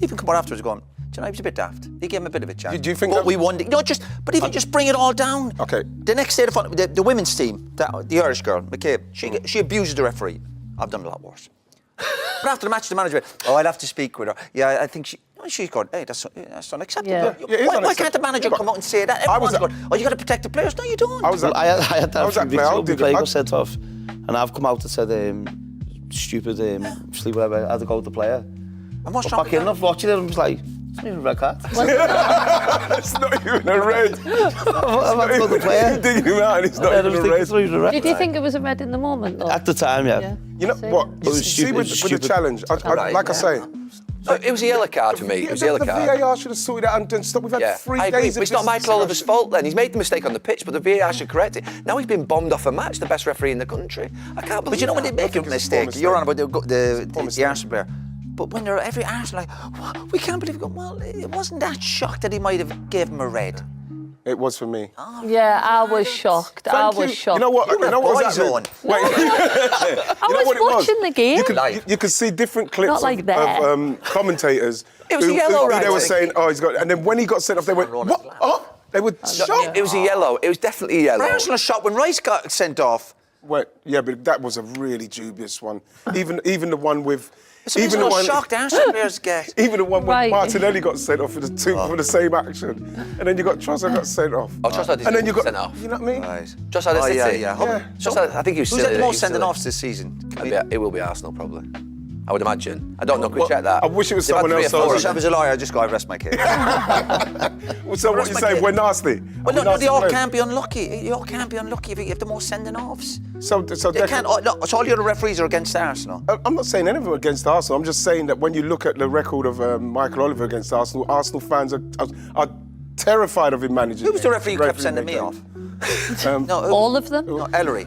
Even come out afterwards going, do you know, he was a bit daft. He gave him a bit of a chance. Do you think but that- we won? But even just bring it all down. Okay. The next day, the women's team, the Irish girl, McCabe, she abuses the referee. I've done a lot worse. But after the match, the manager went, I'll have to speak with her. Yeah, I think she's going, hey, that's unacceptable. Yeah. Yeah, it is Why can't the unacceptable. manager Yeah, come out and say that? I was Everyone's going, you got to protect the players. No, you don't. I was Well, I had that I was a at few weeks Bell, ago. The did player I- got sent off, and I've come out and said, stupid, sleep whatever, I had to go with the player. And what's But wrong back with in, that? I've watched it, and I was like, it's not even a red card. It's not even a red. I've had to go with the player. You dig him out and it's not I even was a thinking red. it's not even a red. Did you think it was a red in the moment, though? At the time, yeah. Yeah. You know See? what? You was see stupid, with the stupid. challenge, like I say, No, it was a yellow card for me. It was a yellow the card. VAR should have sorted out and done stuff. We've had Yeah, 3 I agree, days but of it's not this Michael Oliver's discussion. fault then. He's made the mistake on the pitch, but the VAR should correct it. Now he's been bombed off a match, the best referee in the country. I can't believe But you know when they that. make a think it's a mistake, poor you're on mistake. about the mistake. Arsenal player. But when they're every Arsenal like, "What? We can't believe it. Well, it wasn't that shocked that he might have gave him a red. It was for me. Yeah, I was shocked. I Thank was you. shocked. You know what? You were You know what boy was that? zone. Wait. I You know was what it was? watching the game. You could see different clips Not like of that. commentators. It was a yellow, right? They were saying, "Oh, he's got," and then when he got sent off, they went, "What? Oh!" They were shocked. It was a yellow. It was definitely a yellow. Arsenal shot when Rice got sent off. Wait, yeah, but that was a really dubious one. Even the one with, It's even the one shocked Arsenal players get. even the one when Right. Martinelli got sent off for the same action, and then you got Trossard got sent off. Oh, Trossard didn't and then you got sent off. You know what I mean? Right. Just had a Oh, City. yeah. Yeah. Trossard, I think he was Who's silly. had the He most was sending silly. offs this season? It will be Arsenal, probably. I would imagine. I don't know. Could we Well, check that? I wish it was They've had someone 3 or else. 4 I of wish I them. was a liar, I just got to rest my case. So what you say? We're nasty. Well, We're no, nasty they all players. can't be unlucky. You all can't be unlucky if you have the most sending offs. So They Declan- can't. So all the other referees are against Arsenal. I'm not saying anything against Arsenal. I'm just saying that when you look at the record of Michael Oliver against Arsenel, Arsenal fans are terrified of him managing. Who was the games, referee who kept sending me games. off? No, All of them? No, Ellery.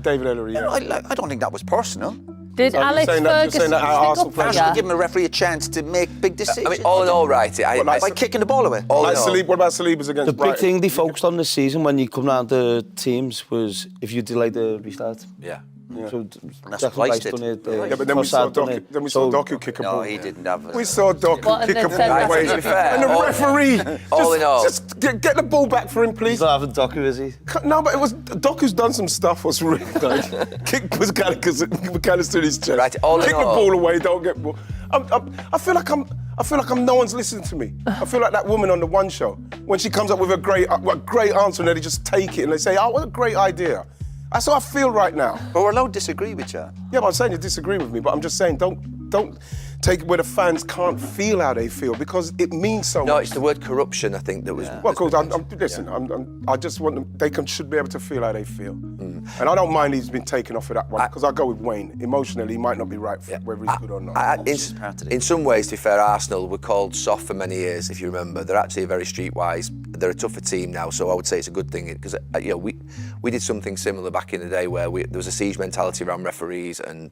David Ellery. Yeah. I don't think that was personal. Did So you're Alex saying that- you're Ferguson saying that our stick Arsenal up for players Arsenal you? give him a referee a chance to make big decisions. I mean, all in all, right. by kicking the ball away. all Like in all, Saliba, what about Saliba's against The big Brighton? thing they focused on this season when you come down to teams was if you delay the restart. yeah. So That's Declan what Rice Rice did. done it. Yeah, but then we saw Trossard done Doku. it. Then we saw So- Doku kick a No, ball. he didn't have it. We saw Doku What, and kick then a said ball that's away. to be fair, And the all- referee, all in all. just get the ball back for him, please. He's not having Doku, is he? No, but it was Doku's done some stuff. Was really nice. Kick McAllister in his chest. Right, all in Kick the all- ball away. Don't get ball. I feel like no one's listening to me. I feel like that woman on the One Show when she comes up with a great answer and they just take it and they say, "Oh, what a great idea." That's how I feel right now. But we're allowed to disagree with you. Yeah, but I'm saying you disagree with me, but I'm just saying don't take it where the fans can't feel how they feel because it means so much. No, it's the word corruption, I think, that was... Well, of course, I just want them, should be able to feel how they feel. And I don't mind he's been taken off of that one, because I go with Wayne. Emotionally, he might not be right for whether he's good or not. In some ways, to be fair, Arsenal were called soft for many years, if you remember. They're actually very streetwise. They're a tougher team now, so I would say it's a good thing, because we did something similar back in the day where there was a siege mentality around referees and...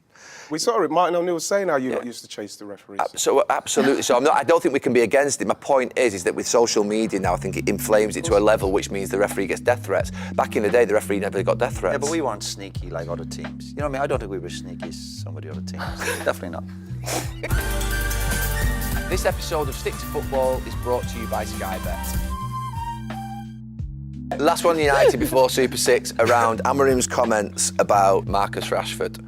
We saw it. Martin O'Neill was saying how you lot used to chase the referees. So absolutely. So I don't think we can be against it. My point is that with social media now, I think it inflames it to a level which means the referee gets death threats. Back in the day, the referee never got death threats. Yeah, but we weren't sneaky like other teams. You know what I mean? I don't think we were sneaky as some of the other teams. Definitely not. This episode of Stick to Football is brought to you by Sky Bet. Last one United before Super 6 around Amorim's comments about Marcus Rashford.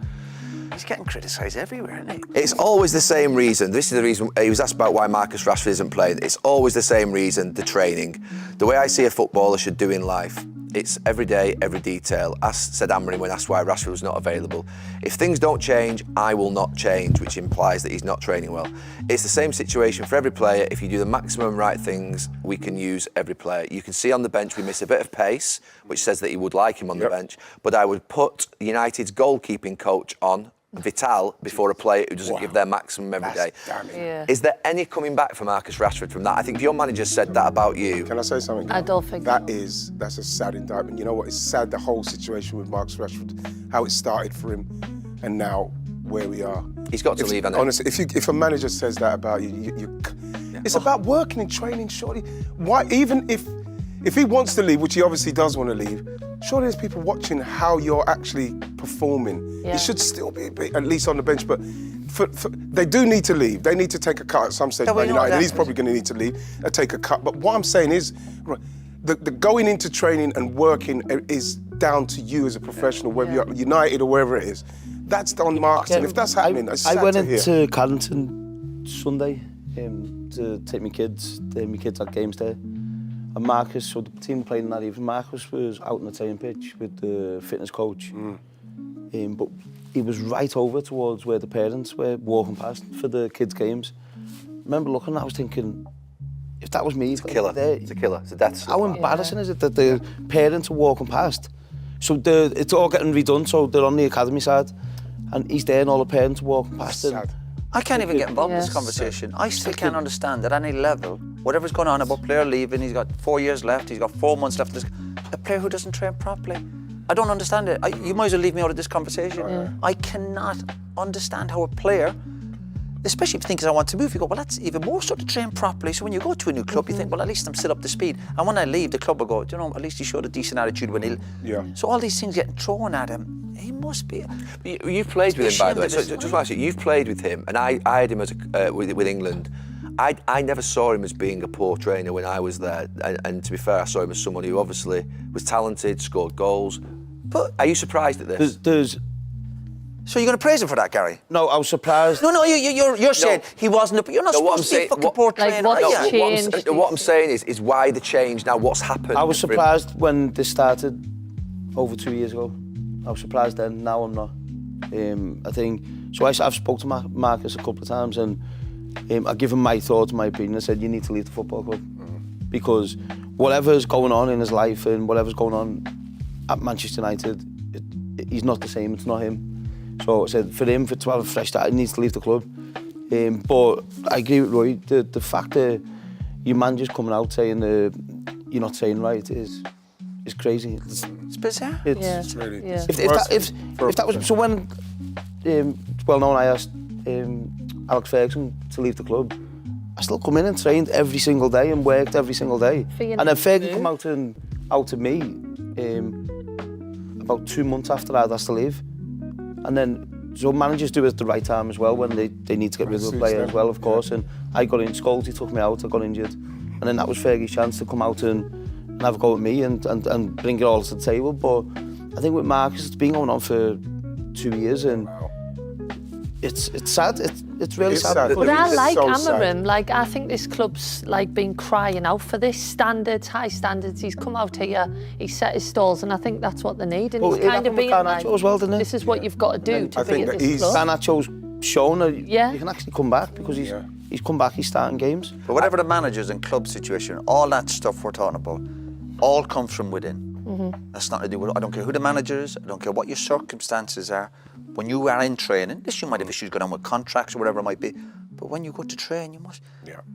He's getting criticised everywhere, isn't he? It's always the same reason. This is the reason he was asked about why Marcus Rashford isn't playing. It's always the same reason, the training. The way I see a footballer should do in life. It's every day, every detail. As said Amorim when asked why Rashford was not available. If things don't change, I will not change, which implies that he's not training well. It's the same situation for every player. If you do the maximum right things, we can use every player. You can see on the bench we miss a bit of pace, which says that he would like him on the bench, but I would put United's goalkeeping coach on Vital before a player who doesn't give their maximum every day. Yeah. Is there any coming back for Marcus Rashford from that? I think your manager said that about you. Can I say something? I don't think that's a sad indictment. You know what? It's sad, the whole situation with Marcus Rashford, how it started for him, and now where we are. He's got to leave, hasn't he? Honestly, if a manager says that about you it's about working and training. Surely, why? Even if he wants to leave, which he obviously does want to leave, surely there's people watching how you're actually performing. Yeah. He should still be at least on the bench, but they do need to leave. They need to take a cut at some stage by United, and he's probably going to need to leave and take a cut. But what I'm saying is, the going into training and working is down to you as a professional, whether you're at United or wherever it is. That's on Marcus, and if that's happening, that's sad I went to hear. into Carrington Sunday to take my kids at games there. And Marcus, so the team playing that evening, Marcus was out on the training pitch with the fitness coach. But he was right over towards where the parents were walking past for the kids' games. I remember looking, I was thinking, if that was me... It's a killer. It's a killer. It's a death sentence. How embarrassing is it that the parents are walking past? So it's all getting redone, so they're on the academy side, and he's there and all the parents are walking past him. I can't even get involved in this conversation. I still can't understand at any level, whatever's going on about player leaving, he's got 4 years left, he's got 4 months left, a player who doesn't train properly. I don't understand it. You might as well leave me out of this conversation. Yeah. I cannot understand how a player, especially if you think I want to move, you go, well, that's even more so to train properly. So when you go to a new club, you think, well, at least I'm still up to speed. And when I leave, the club will go, at least he showed a decent attitude when he... Yeah. So all these things getting thrown at him, he must be... You've played with him, by the way. So just want to ask you, you've played with him, and I had him as with England. I never saw him as being a poor trainer when I was there. And to be fair, I saw him as someone who obviously was talented, scored goals. But are you surprised at this? So you're going to praise him for that, Gary? No, I was surprised. No, you're saying he wasn't. You're not supposed to be a fucking poor trainer. What I'm saying is why the change now. What's happened? I was surprised when this started over 2 years ago. I was surprised then. Now I'm not. I think so. I've spoke to Marcus a couple of times, and I give him my thoughts, my opinion. I said you need to leave the football club because whatever's going on in his life and whatever's going on at Manchester United, he's not the same. It's not him. So I said, for him, to have a fresh start, he needs to leave the club. But I agree with Roy, the fact that your manager's coming out saying you're not saying right is crazy. It's bizarre. It's really... Yeah. If that was... So when, it's well known, I asked Alex Ferguson to leave the club, I still come in and trained every single day and worked every single day. And then Ferguson come out to me about 2 months after I'd asked to leave. And then, so managers do it at the right time as well, when they need to get rid of a player as well, of course. And I got in Scholes, he took me out, I got injured. And then that was Fergie's chance to come out and have a go at me and bring it all to the table. But I think with Marcus, it's been going on for 2 years, and it's sad. It's really It's sad. sad. But I It's like so sad. Amarim. Like, I think this club's like been crying out for this standards, high standards. He's come out here, he's set his stalls, and I think that's what they need. And Well, he's it kind of happened with being like, Garnacho as well, didn't it? this is what you've got to do to I be think at that this he's- club. Garnacho's shown that Yeah. you can actually come back because he's come back, he's starting games. But whatever the managers and club situation, all that stuff we're talking about, all comes from within. That's nothing to do with, I don't care who the manager is, I don't care what your circumstances are. When you are in training, yes, you might have issues going on with contracts or whatever it might be, but when you go to train, you must,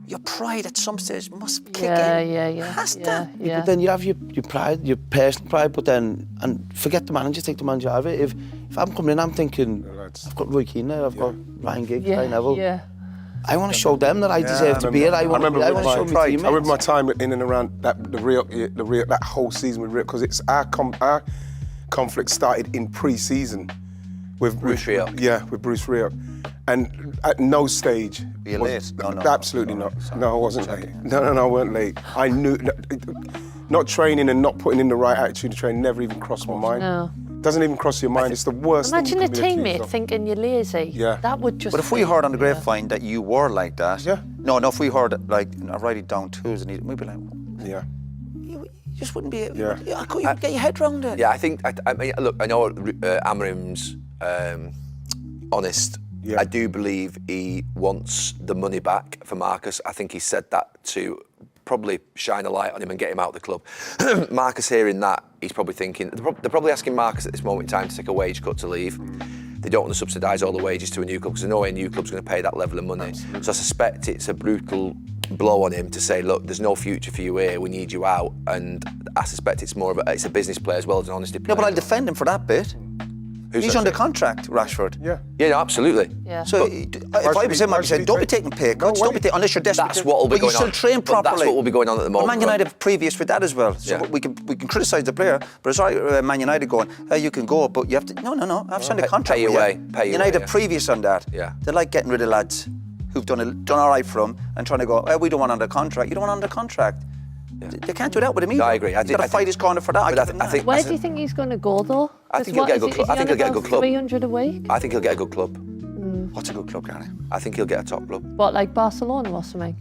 your pride at some stage must kick in. Yeah. Has to. But then you have your pride, your personal pride, but then, and forget the manager, take the manager out of it. If I'm coming in, I'm thinking, I've got Roy Keane there, I've got Ryan Giggs, Ryan Neville. Yeah. I want to show them that I deserve to be here. I want to show my teammates. I remember my time in and around the Rio, that whole season with Rio, because it's our conflict started in pre-season with Bruce Rio. Yeah, with Bruce Rio, and at no stage. Were you late? No. Absolutely not. No, I wasn't late. No, I weren't late. I knew not training and not putting in the right attitude to train never even crossed my mind. No. Doesn't even cross your mind. It's the worst Imagine thing a you can be accused teammate of. thinking you're lazy. Yeah. That would just... But if we heard on the grapevine that you were like that, Yeah. no, if we heard like, I write it down too, and we'd be like, Yeah. you just wouldn't be, Yeah. I couldn't get your head round it. Yeah, I think, I mean, look, I know Amarim's honest. Yeah. I do believe he wants the money back for Marcus. I think he said that to probably shine a light on him and get him out of the club. Marcus hearing that, he's probably thinking, they're probably asking Marcus at this moment in time to take a wage cut to leave. They don't want to subsidise all the wages to a new club because there's no way a new club's going to pay that level of money. Absolutely. So I suspect it's a brutal blow on him to say, look, there's no future for you here, we need you out. And I suspect it's more of it's a business play as well as an honesty play. No, but I'll defend him for that bit. He's under contract, Rashford. Yeah. Yeah, no, absolutely. Yeah. So if I was him, I'd be saying, don't be taking pay cuts, don't be taking, unless you're desperate. That's what will be but going you still on. train But properly. that's what will be going on at the moment. But Man United have previous with that as well. So Yeah. we can criticise the player, but it's right, Man United going, hey, you can go, but you have to, no, I've signed a contract pay your with way, you. pay your United way, have yeah. previous on that. Yeah. They like getting rid of lads who've done all right for them and trying to go, we don't want under contract. You don't want under contract. Yeah. They can't do that with him either. No, I agree. He's got to fight his corner for that. I give him that. Where do you think he's going to go, though? I think he'll get a good club. I think he'll get a good club. 300 a week? I think he'll get a good club. What's a good club, Gary? I think he'll get a top club. What, like Barcelona or something?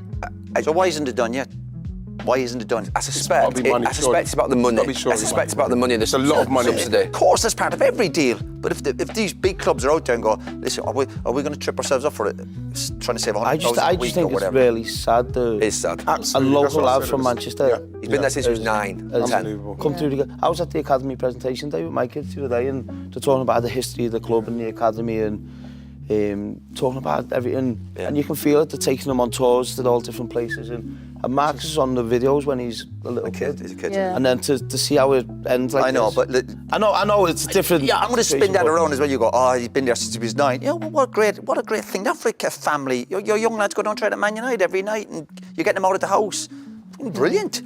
So why isn't it done yet? Why isn't it done? I suspect probably money, it's about the money. Probably surely I suspect it's about the money and the It's a lot of money. subsidy. Of course, that's part of every deal. But if these big clubs are out there and go, listen, are we going to trip ourselves up for it? Trying to save 100,000 I a just week think or it's whatever. really sad. It's sad. A Absolutely. That's local what I lad said. from It was- Manchester. Yeah. He's been there since he was 9, 10. Unbelievable. Come through the. I was at the academy presentation day with my kids the other day, and they're talking about the history of the club and the academy, and talking about everything. Yeah. And you can feel it. They're taking them on tours to all different places, and Marcus is on the videos when he's a little kid. He's a kid. Yeah. And then to see how it ends like I know, this. but I know it's different. yeah, I'm going to spin situation, that but- around as well. You go, he's been there since he was 9. Yeah, well, what a great thing. That for a family. Your young lads go down and train at Man United every night, and you're getting them out of the house. Brilliant.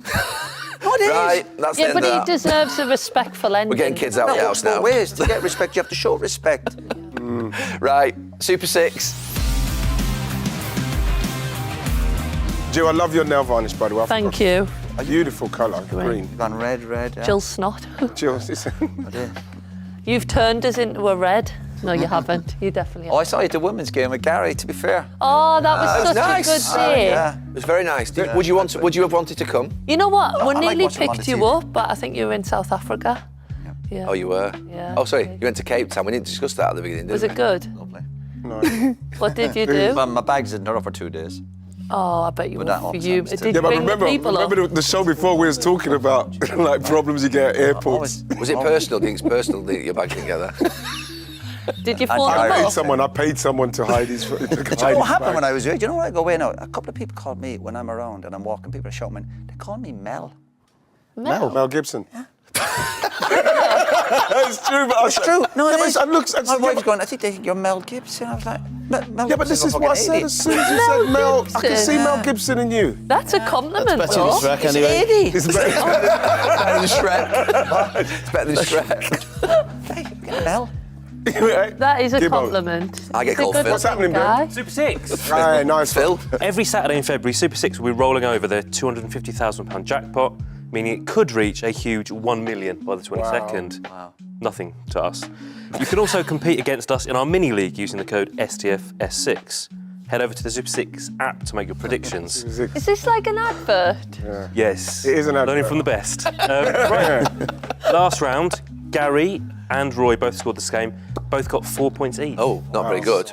No, it is. Right, that's the Yeah, end but of he that. deserves a respectful ending. We're getting kids out of the That house works both now. ways. To get respect, you have to show respect. Right, Super 6. Jill, I love your nail varnish, by the way. Thank you. A beautiful colour, green. Gone red. Yeah. Jill Snot. Jill, You've turned us into a red. No, you haven't. You definitely Oh, I haven't. saw you at the women's game with Gary, to be fair. Oh, that was such nice. a good day. Yeah. It was very nice. Would you have wanted to come? You know what? We I like nearly watching them on picked the you TV. up, but I think you were in South Africa. Yeah. Oh, you were? Yeah. Oh, sorry, you went to Cape Town. We didn't discuss that at the beginning, did Was we? it good? Lovely. no. What did you do? Well, my bag's in there for 2 days. Oh, I bet you With were that for up you. times Did too. you Yeah, but bring the people up? remember the show before we was talking about like problems you get at airports. Always. Was it personal? Do you think it's personal that your bag didn't get there? Did you phone I them paid up? I paid someone to hide his. Do you know what happened when I was here? Do you know when I go away now? A couple of people called me when I'm around and I'm walking, people are shouting, me, they call me Mel. Mel Gibson. It's true, but It's true. No, it is. My wife's yeah, going, I think they think you're Mel Gibson. I was like, Mel but this Gibson's is what I fucking said 80. as soon as you said Mel. I can see Gibson. Mel Gibson in you. That's a compliment, That's better than though. Shrek He's anyway. 80. It's better. Better than Shrek. It's better than Shrek. Hey, get Mel. That is a Gibbo. compliment. I get He's a called good Phil. What's happening, looking guy. Super 6. Aye, nice. Phil? Every Saturday in February, Super 6 will be rolling over the £250,000 jackpot. meaning it could reach a huge 1 million by the 22nd. Wow. Nothing to us. You can also compete against us in our mini-league using the code STFS6. Head over to the Super 6 app to make your predictions. Is this like an advert? Yes. It is an Learning advert. from the best. Right. Last round, Gary and Roy both scored this game. Both got 4 points each. Oh, not very good.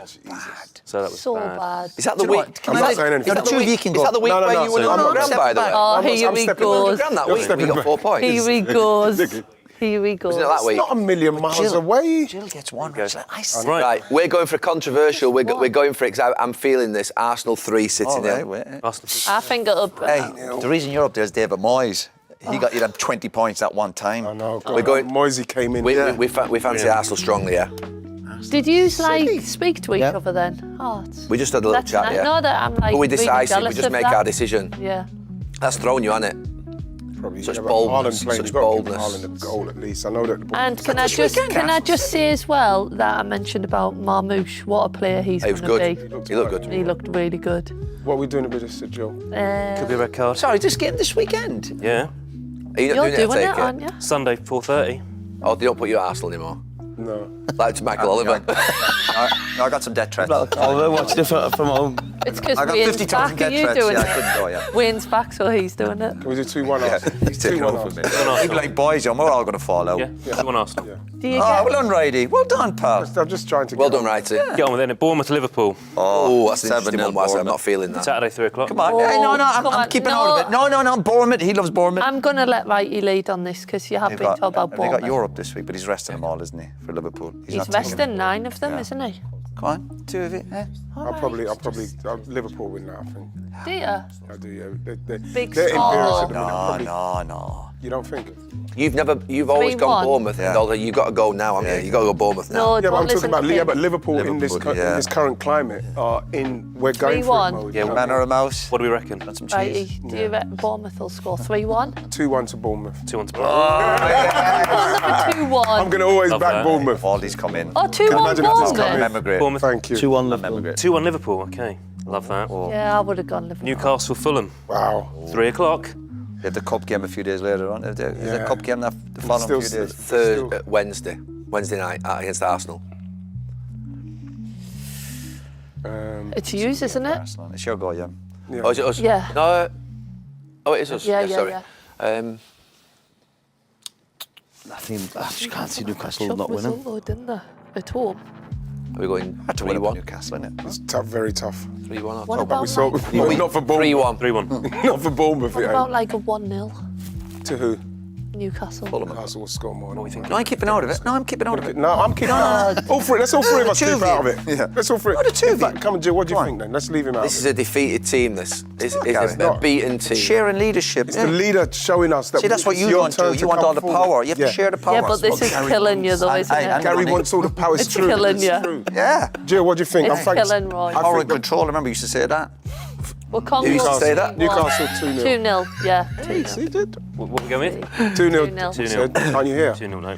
So that was So bad. bad. Is that the Do you know week? what? Can I'm I- not saying anything. Is that the Two week? week can Is go. that the week No, no, where no, you won so I'm 100 not grand, by the way? Oh, here I'm we stepping go. 100 grand that week. stepping We got back. 4 points. Here we goes. Here we go. Wasn't it that week? Not a million miles Jill- away. Jill gets one. I said, Right. Right, we're going for a controversial. We're going for it because I'm feeling this. Arsenal 3 City all right, 0. wait. Arsenal. I think it'll. Hey, the reason you're up there is David Moyes. He got you them 20 points at one time. I know. We're going- Moisey came in. We fancy Arsenal strongly, yeah. Did you like speak to each other then? Oh, We just had a little that's chat, nice. yeah. No, that I'm like. But we really decisive. We jealous just of make that. our decision. Yeah. That's thrown you, hasn't it? Probably, Such yeah, but boldness, Haaland playing, such you've got to give boldness. Haaland a goal at least. I know that. And can I just say as well that I mentioned about Marmoush, what a player he's He was going to good. be. He looked good. He looked really good. What are we doing with this, Jill? Could be a red card. Sorry, this game this weekend. Yeah. Are you not You're doing it to doing take it, aren't you? Sunday, 4:30. Oh, they don't put you at Arsenal anymore. No. Like to Michael Oliver. I got some debt threats. I'll watch it from home. It's because I got Wayne's 50,000 back. Are debt you threats. doing Yeah, I it? couldn't go, yeah. Wayne's back, so he's doing it. Can we do 2-1 Arsenal? He's taking 2-1 over me. Arsenal. He'd be like, boys, we're all going to fall out. Yeah, everyone Arsenal. Do you Oh, get? well done, Righty. Well done, pal. I'm just trying to Well get done, Righty. Get on with it. Bournemouth, Liverpool. Oh, that's an 7-0 interesting one, Wazza. I'm not Bournemouth. feeling that. Saturday, 3 o'clock. Come on. Oh, Hey, no, come I'm on. keeping out of it. No, Bournemouth. He loves Bournemouth. I'm going to let Righty lead on this because you have been talking about They Bournemouth. got Europe this week, but he's resting them all, isn't he, for Liverpool? He's not taking resting them. 9 of them, Yeah. isn't he? Come on, 2 of you. Eh? I'll probably Liverpool win now, I think. Do you? I do, yeah. Big They're score. imperious at the minute. Probably. No. You don't think? You've always 3-1. gone Bournemouth, Yeah. and although you've got to go now, haven't you? You've got to go Bournemouth now. No, Yeah, but don't I'm talking listen about to him. but Liverpool in this Liverpool, yeah. this current climate are in. We're going for 3-1. it mode. Yeah, you know Man what I or a mouse? What do we reckon? Got some Righty, cheese. do you reckon Bournemouth will score 3-1? mean? 2-1 to Bournemouth. 2-1 to Bournemouth. 2-1. I'm going to always Love back that. Bournemouth. Aldi's come in. Oh, 2-1 imagine if this come in. Bournemouth. Remember great. Bournemouth. Thank you. 2-1 Remember Liverpool. great. 2-1 Liverpool. Okay. Love that. Yeah, I would have gone Liverpool. Newcastle, Fulham. Wow. 3 o'clock. They had the cup game a few days later on. Is the Yeah. cup game the following few days? Wednesday night against Arsenal. It's yours, isn't it? Arsenal. It's your go, yeah. Oh, is it us? Yeah. No. Oh, it is us. Yeah, sorry. yeah. I just can't see Newcastle Shut not whistle winning. though, didn't they? At home. Are we going Had to win up 3-1? Newcastle, innit? It's tough, very tough. 3-1 or What 2-1? about We saw, like, not for Bournemouth. 3-1. 3-1. Not for Bournemouth. what yeah. about like a 1-0 To who? Newcastle? Newcastle will score more. What do we think? No, I'm keeping out of it. No, I'm keeping out of it. No, I'm keeping all three. Let's all three of us two keep of out of you. it. Yeah. Let's all three. Oh, the two In of fact, you. come on, Jill. What do you Go on. think then? Let's leave him out. This is a defeated team. This is Gary. a beaten team. Sharing leadership. the leader showing us that. See, that's what it's you your want to turn do. You want come all the forward. power. You have to share the power. Yeah, but this is killing you though, isn't and it? Gary Rooney. wants all the power. It's It's true. killing It's you. true. Yeah. Jill, what do you think? It's killing Roy. I Power think and control. Remember, you used to say that. Well, Congo Who used to say that? Newcastle 2-0. 2-0, yeah. 2-0. He did. What are we going with? 2-0. 2-0. He said, Can't you hear? 2-0, no.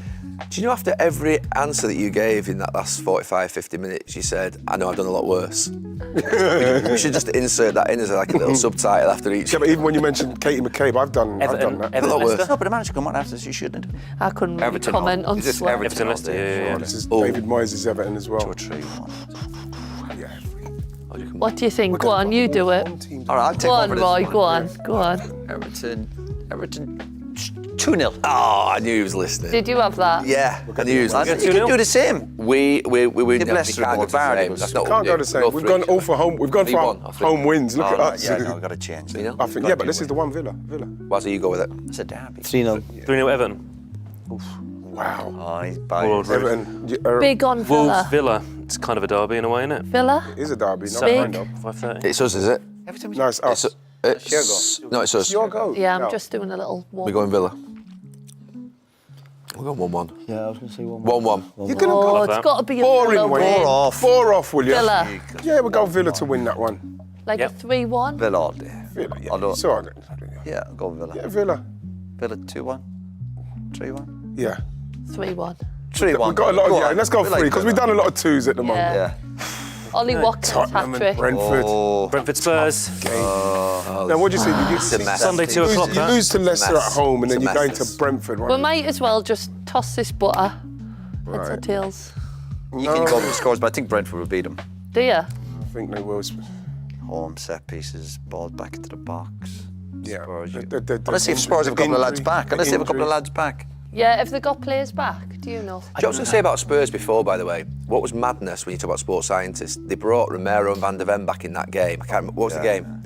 Do you know after every answer that you gave in that last 45, 50 minutes, you said, I know I've done a lot worse. We should just insert that in as like a little subtitle after each. Yeah, but even when you mentioned Katie McCabe, I've done that. Everton, lot worse. Leicester. No, but the manager come on after this. You shouldn't. I couldn't really Everton comment all- on is this Sweat. Everton, Leicester, yeah. This is Oh. David Moyes' Everton as well. 2-3. Yeah. What do you think? Go on, you do it. All right, I'll take Go on, over this Roy, one. go on, go on. Everton 2-0. Oh, I knew he was listening. Did you have that? Yeah, I knew he was You listening. can do the same. We Give no, Leicester we can't a go go. to the Vardy same. was- That's not what Can't we go do. the same. Go We've for gone it. all for home. We've gone for 3-1 or 3-1. home wins. Look Oh, at right, us. yeah, no, we've got to change. You know? I think, yeah, but this is the one Villa. Wazza, you go with it. It's a derby. 3-0. 3-0 Everton. Wow. Oh, he's All bad. right. Everton Big on Wolves, Villa. Villa. It's kind of a derby in a way, isn't it? Villa? is a derby. Not Big. kind of. 5:30. It's us, is it? Every time No, it's us. No, it's us. Your go. Yeah, I'm No. just doing a little We're one. going Villa. We're going 1-1. Yeah, I was going to say 1-1. 1-1. You're gonna Oh, go it's that. got to be a boring Villa one. win. Four off, will you? Villa. Yeah, we'll go Villa to win that one. Like Yep. a 3-1. Villa all day. Villa, yeah. Although- It's all right. Yeah, go with Villa. Yeah, Villa. Villa 2-1. 3-1. Yeah. 3-1. 3-1. We've got a lot of, Go yeah, on. let's go We like 3, because we've Villa. done a lot of 2s at the moment. Yeah. Yeah. Ollie Watkins Tottenham hat-trick. and Brentford. Brentford Spurs. Now, what do you say? It's a mess. Sunday 2 o'clock. You lose to Leicester mess. at home, and It's then a you're going mess, to this. Brentford. We Right? might as well just toss this butter. Heads or tails. You can go up with scores, but I think Brentford will beat them. Do you? I think they will. Home set pieces, ball back into the box. Yeah. Spurs, you- The Unless they have Spurs have a couple of lads injury- back. Unless they have a couple of injury. lads back. Yeah, if they got players back, do you know? Do you know what I was going to say about Spurs before, by the way? What was madness when you talk about sports scientists? They brought Romero and Van der Ven back in that game. I can't remember. What was the game?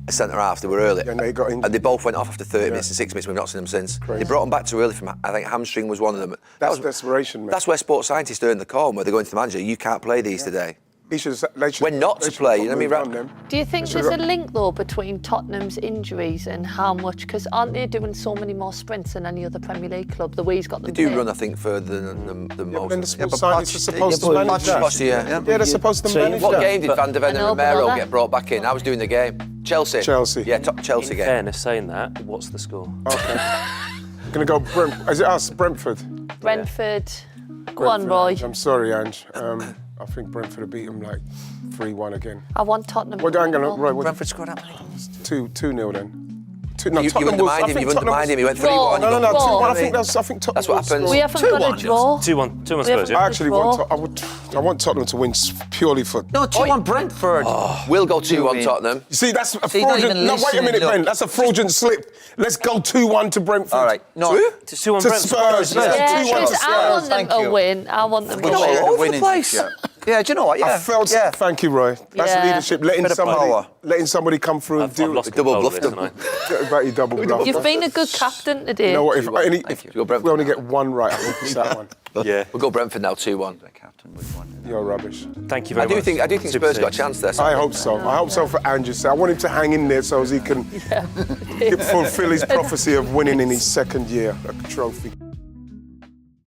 A centre-half. They were early. Yeah, and they got injured. And they both went off after 30 minutes and 6 minutes. We've not seen them since. They brought them back too early from, I think, hamstring was one of them. That's desperation, man. That's where sports scientists earn the call, where they're going to the manager, you can't play these today. They should, When not to play, you know what I mean? Do you think there's a link, though, between Tottenham's injuries and how much... Because aren't they doing so many more sprints than any other Premier League club, the way he's got them They do playing? run, I think, further than Yeah, most. but then the of them. sports but scientists are Poch- supposed yeah, to but manage Poch- that. Poch, yeah. Yeah, they're supposed to manage What that. game did Van der Ven I and know, but Romero not get brought back in? I was doing the game. Chelsea. Chelsea. Yeah, Chelsea In game. fairness, saying that, what's the score? Okay. Gonna go Is it us? Brentford. Brentford. Go on, Roy. I'm sorry, Ange. I think Brentford will beat them like 3-1 again. I want Tottenham. What hang on, Roy? What, Brentford scored how many? 2-0 then. No, You Tottenham will- I undermined him. think You undermined him. He went 3-1. Draw. No, Draw. 2-1. I think Tottenham. That's what will happens. score. We haven't got a draw. 2-1. 2-1 We Spurs, haven't- yeah? I actually want. Draw. I want Tottenham to win purely for. No, 2-1 Brentford. We'll go 2-1 mean- Tottenham. You see, that's a So you're not fraudulent. even No, wait a listening, minute, look. Ben. That's a fraudulent slip. Let's go 2-1 to Brentford. All right. No. To 2-1 To Brentford. Spurs. Yeah, Yeah, Yeah, 2-1 to because I want Spurs. them Thank to you. win. I want them to Good all win. shape over of the winning place. this year. Yeah, do you know what? Yeah. I felt. Yeah. Thank you, Roy. That's Yeah. leadership. Letting Bit of power. somebody come through and I've do lost it. Double control of bluffed this, them. haven't I? About your double bluff. You've been a good captain today. You know what? If Go Brentford. we only get one right, I hope it's that one. Yeah. We'll go Brentford now 2-1. The captain would won. You're rubbish. Thank you very much. I do think Super Spurs got a Six. chance there. I hope so. I hope so for Andrew. I want him to hang in there so as he can fulfill his prophecy of winning in his second year a trophy.